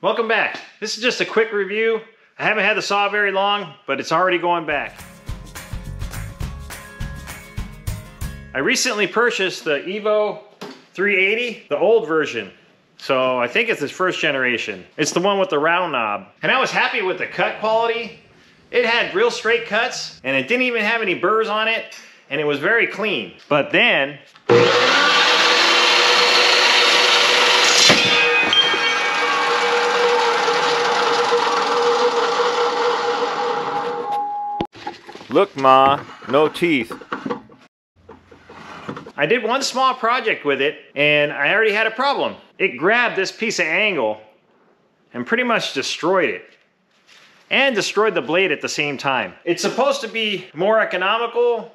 Welcome back. This is just a quick review. I haven't had the saw very long, but it's already going back. I recently purchased the Evo 380, the old version. So I think it's its first generation. It's the one with the round knob. And I was happy with the cut quality. It had real straight cuts, and it didn't even have any burrs on it, and it was very clean. But then, look, Ma, no teeth. I did one small project with it, and I already had a problem. It grabbed this piece of angle and pretty much destroyed it. And destroyed the blade at the same time. It's supposed to be more economical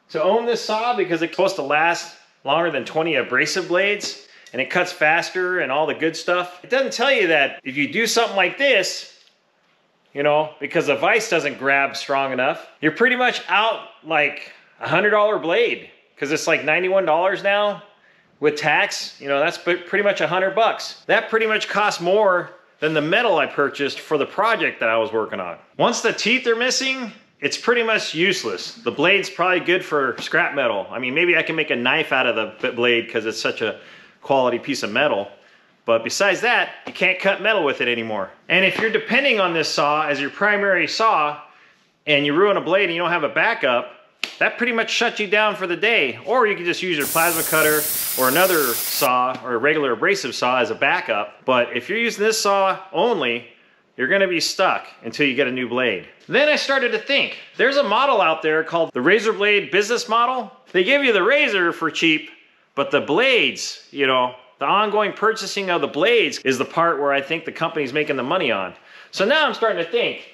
to own this saw because it's supposed to last longer than 20 abrasive blades, and it cuts faster and all the good stuff. It doesn't tell you that if you do something like this, you know, because the vise doesn't grab strong enough, you're pretty much out like a $100 blade, because it's like $91 now with tax. You know, that's pretty much $100. That pretty much costs more than the metal I purchased for the project that I was working on. Once the teeth are missing, it's pretty much useless. The blade's probably good for scrap metal. I mean, maybe I can make a knife out of the blade because it's such a quality piece of metal. But besides that, you can't cut metal with it anymore. And if you're depending on this saw as your primary saw and you ruin a blade and you don't have a backup, that pretty much shuts you down for the day. Or you can just use your plasma cutter or another saw or a regular abrasive saw as a backup. But if you're using this saw only, you're gonna be stuck until you get a new blade. Then I started to think, there's a model out there called the Razor Blade Business Model. They give you the razor for cheap, but the blades, you know, the ongoing purchasing of the blades is the part where I think the company's making the money on. So now I'm starting to think,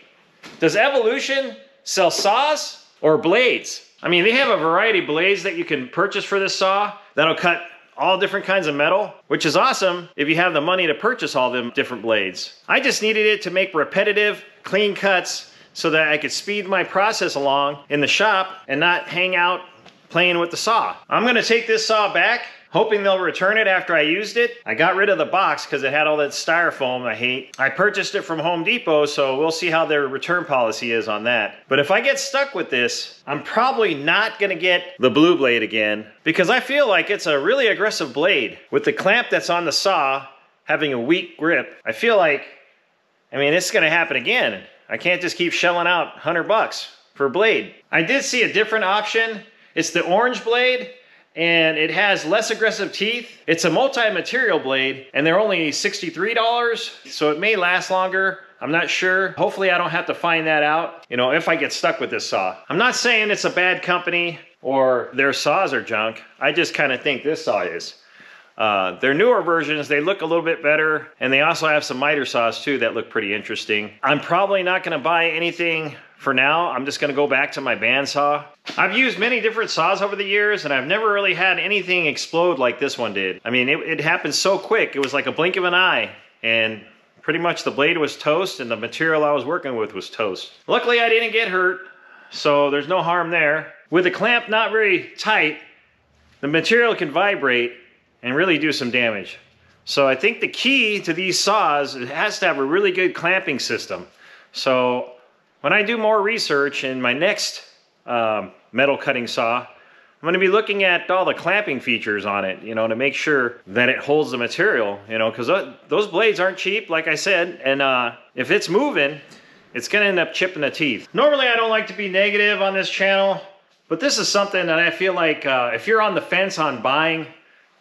does Evolution sell saws or blades? I mean, they have a variety of blades that you can purchase for this saw that'll cut all different kinds of metal, which is awesome if you have the money to purchase all them different blades. I just needed it to make repetitive, clean cuts so that I could speed my process along in the shop and not hang out playing with the saw. I'm gonna take this saw back, hoping they'll return it after I used it. I got rid of the box because it had all that styrofoam I hate. I purchased it from Home Depot, so we'll see how their return policy is on that. But if I get stuck with this, I'm probably not gonna get the blue blade again because I feel like it's a really aggressive blade. With the clamp that's on the saw having a weak grip, I feel like, I mean, it's gonna happen again. I can't just keep shelling out $100 for a blade. I did see a different option. It's the orange blade, and it has less aggressive teeth. It's a multi-material blade, and they're only $63, so it may last longer. I'm not sure. Hopefully I don't have to find that out, you know, if I get stuck with this saw. I'm not saying it's a bad company or their saws are junk. I just kind of think this saw is. Their newer versions, they look a little bit better, and they also have some miter saws too that look pretty interesting. I'm probably not gonna buy anything for now. I'm just gonna go back to my bandsaw. I've used many different saws over the years, and I've never really had anything explode like this one did. I mean, it happened so quick. It was like a blink of an eye, and pretty much the blade was toast, and the material I was working with was toast. Luckily, I didn't get hurt, so there's no harm there. With the clamp not very tight, the material can vibrate and really do some damage. So I think the key to these saws, it has to have a really good clamping system. So when I do more research in my next metal cutting saw, I'm going to be looking at all the clamping features on it, you know, to make sure that it holds the material, you know, because those blades aren't cheap, like I said, and if it's moving, it's going to end up chipping the teeth. Normally I don't like to be negative on this channel, but this is something that I feel like if you're on the fence on buying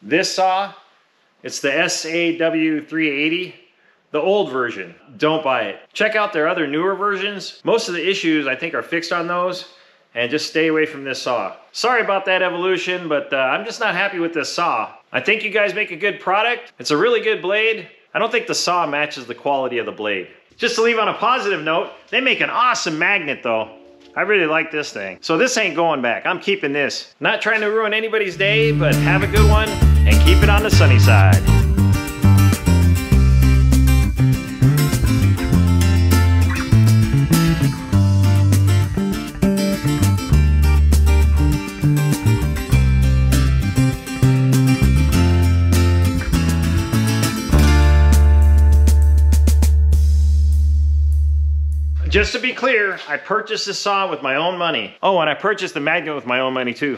this saw, it's the SAW380, the old version. Don't buy it. Check out their other newer versions. Most of the issues I think are fixed on those, and just stay away from this saw. Sorry about that, Evolution, but I'm just not happy with this saw. I think you guys make a good product. It's a really good blade. I don't think the saw matches the quality of the blade. Just to leave on a positive note, they make an awesome magnet though. I really like this thing. So this ain't going back. I'm keeping this. Not trying to ruin anybody's day, but have a good one and keep it on the sunny side. Just to be clear, I purchased this saw with my own money. Oh, and I purchased the magnet with my own money too.